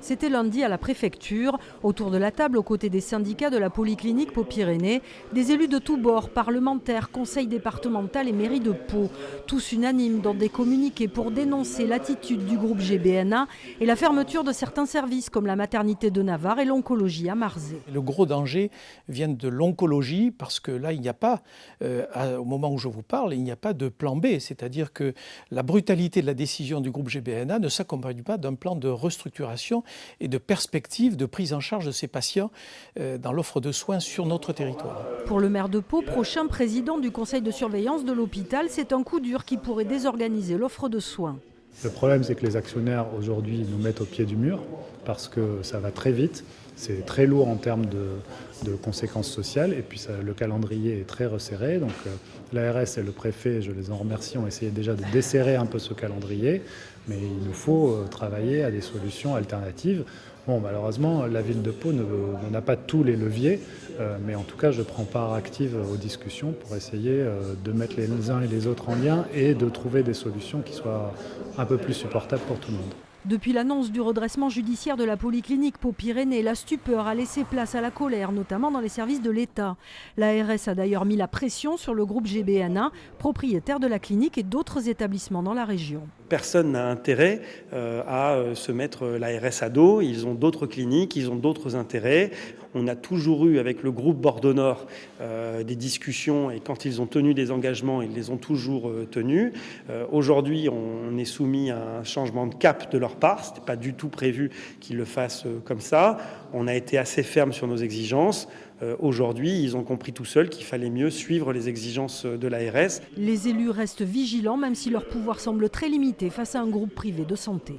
C'était lundi à la préfecture. Autour de la table, aux côtés des syndicats de la polyclinique Pau-Pyrénées, des élus de tous bords, parlementaires, conseil départemental et mairie de Pau. Tous unanimes dans des communiqués pour dénoncer l'attitude du groupe GBNA et la fermeture de certains services comme la maternité de Navarre et l'oncologie à Marzé. Le gros danger vient de l'oncologie parce que là, il n'y a pas, au moment où je vous parle, il n'y a pas de plan B. C'est-à-dire que la brutalité de la décision du groupe GBNA ne s'accompagne pas d'un plan de restructuration et de perspective de prise en charge de ces patients dans l'offre de soins sur notre territoire. Pour le maire de Pau, prochain président du conseil de surveillance de l'hôpital, c'est un coup dur qui pourrait désorganiser l'offre de soins. Le problème, c'est que les actionnaires aujourd'hui nous mettent au pied du mur parce que ça va très vite. C'est très lourd en termes de conséquences sociales et puis le calendrier est très resserré. Donc l'ARS et le préfet, je les en remercie, ont essayé déjà de desserrer un peu ce calendrier. Mais il nous faut travailler à des solutions alternatives. Bon, malheureusement, la ville de Pau n'a pas tous les leviers, mais en tout cas, je prends part active aux discussions pour essayer de mettre les uns et les autres en lien et de trouver des solutions qui soient un peu plus supportables pour tout le monde. Depuis l'annonce du redressement judiciaire de la polyclinique Pau-Pyrénées, la stupeur a laissé place à la colère, notamment dans les services de l'État. L'ARS a d'ailleurs mis la pression sur le groupe GBNA, propriétaire de la clinique et d'autres établissements dans la région. Personne n'a intérêt à se mettre l'ARS à dos. Ils ont d'autres cliniques, ils ont d'autres intérêts. On a toujours eu avec le groupe Bordeaux Nord des discussions et quand ils ont tenu des engagements, ils les ont toujours tenus. Aujourd'hui, on est soumis à un changement de cap de leur part. Ce n'était pas du tout prévu qu'ils le fassent comme ça. On a été assez ferme sur nos exigences. Aujourd'hui, ils ont compris tout seuls qu'il fallait mieux suivre les exigences de l'ARS. Les élus restent vigilants, même si leur pouvoir semble très limité face à un groupe privé de santé.